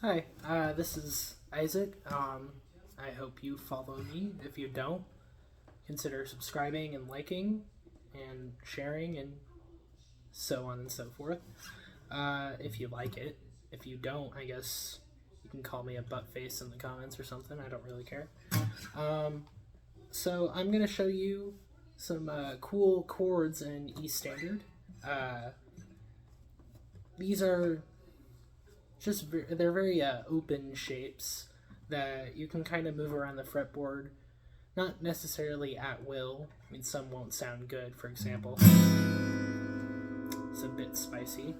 Hi, this is Isaac. I hope you follow me. If you don't, consider subscribing and liking and sharing and so on and so forth. If you like it. If you don't, I guess you can call me a butt face in the comments or something. I don't really care. So I'm going to show you some cool chords in E standard. These are they're very open shapes that you can kind of move around the fretboard, not necessarily at will. I mean, some won't sound good. For example, it's a bit spicy.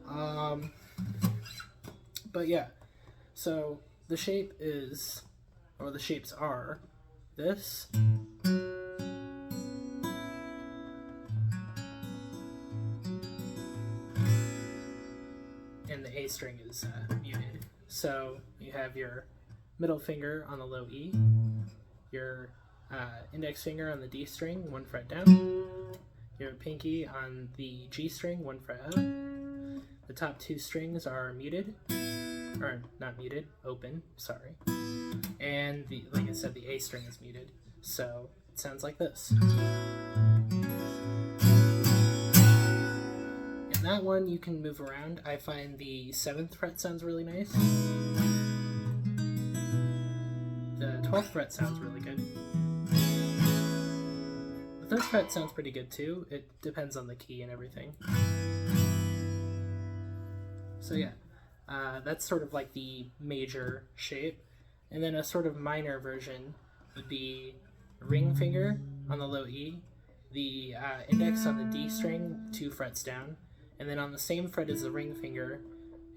But yeah, so the shape is, or the shapes are, this. And the A string is muted. So you have your middle finger on the low E, your index finger on the D string, 1 fret down, your pinky on the G string, 1 fret up. The top 2 strings are muted, or not muted, open, sorry. And like I said, the A string is muted. So it sounds like this. That one you can move around. I find the 7th fret sounds really nice. The 12th fret sounds really good. The 3rd fret sounds pretty good too. It depends on the key and everything. So yeah, that's sort of like the major shape. And then a sort of minor version would be ring finger on the low E, the index on the D string, 2 frets down, and then on the same fret as the ring finger,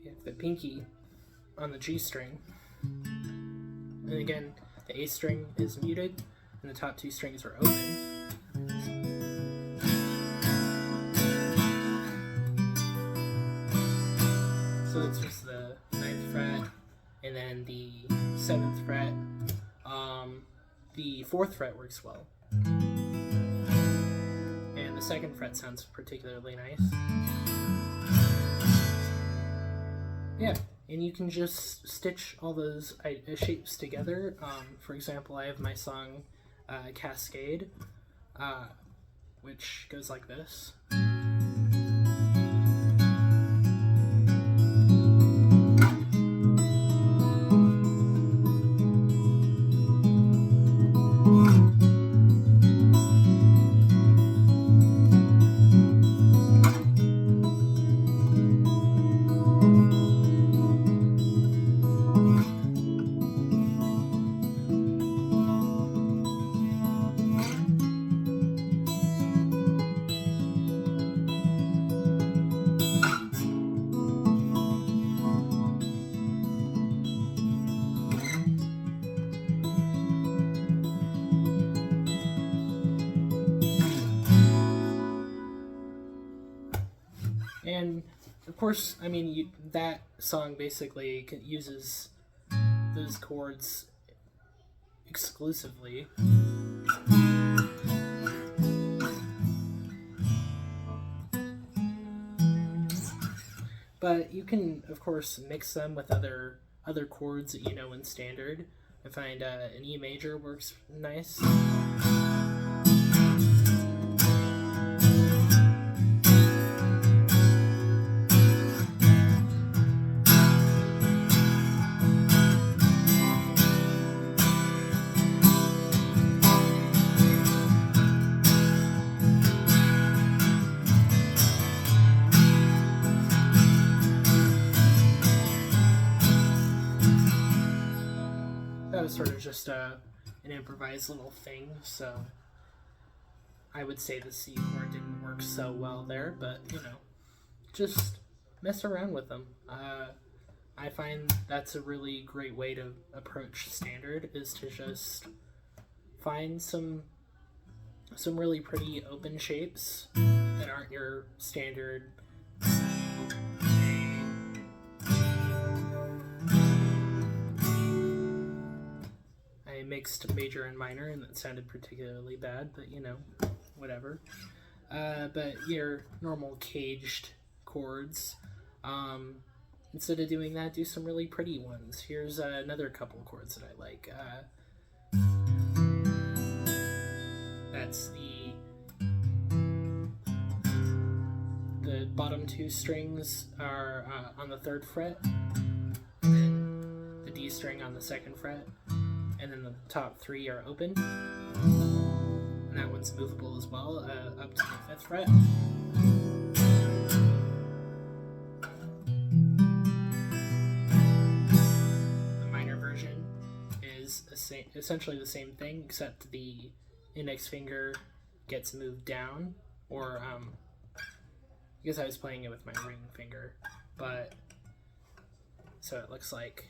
you have the pinky on the G string. And again, the A string is muted, and the top 2 strings are open. So it's just the 9th fret, and then the 7th fret. The 4th fret works well. And the 2nd fret sounds particularly nice. Yeah, and you can just stitch all those shapes together. For example, I have my song Cascade, which goes like this. And of course, I mean, that song basically uses those chords exclusively. But you can, of course, mix them with other chords that you know in standard. I find an E major works nice. That was sort of just an improvised little thing, so I would say the C chord didn't work so well there, but you know, just mess around with them. I find that's a really great way to approach standard, is to just find some really pretty open shapes that aren't your standard I mixed major and minor, and that sounded particularly bad, but you know, whatever. But your normal caged chords, instead of doing that, do some really pretty ones. Here's another couple chords that I like. That's the bottom two strings are on the 3rd fret, and then the D string on the 2nd fret, and then the top 3 are open. And that one's movable as well, up to the 5th fret. The minor version is essentially the same thing, except the index finger gets moved down, or I guess I was playing it with my ring finger, but so it looks like.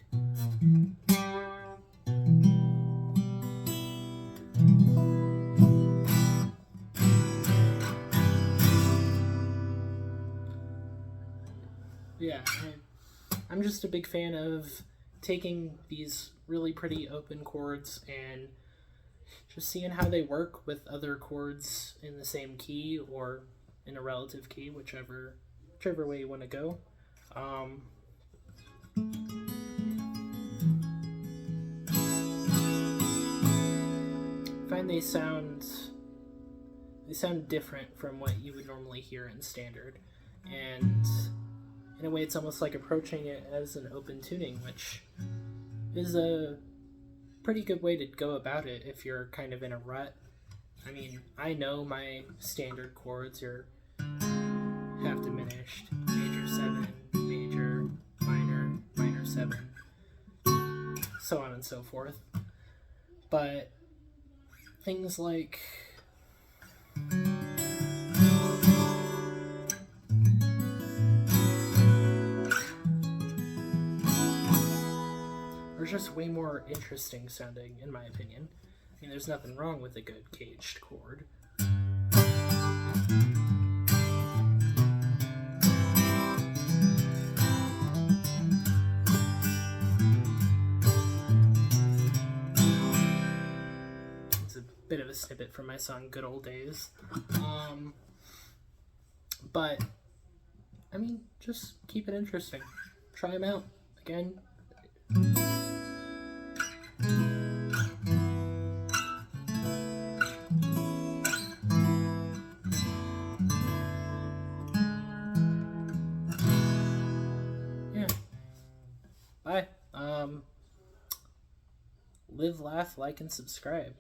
Yeah, I'm just a big fan of taking these really pretty open chords and just seeing how they work with other chords in the same key or in a relative key, whichever way you want to go. I find they sound different from what you would normally hear in standard, and in a way it's almost like approaching it as an open tuning, which is a pretty good way to go about it if you're kind of in a rut. I mean, I know my standard chords are half diminished, major 7, major, minor, minor 7, so on and so forth. But things like are just way more interesting sounding, in my opinion. I mean, there's nothing wrong with a good caged chord. It's a bit of a snippet from my song Good Old Days. But, I mean, just keep it interesting. Try them out. Again, yeah. Bye. Live, laugh, like, and subscribe.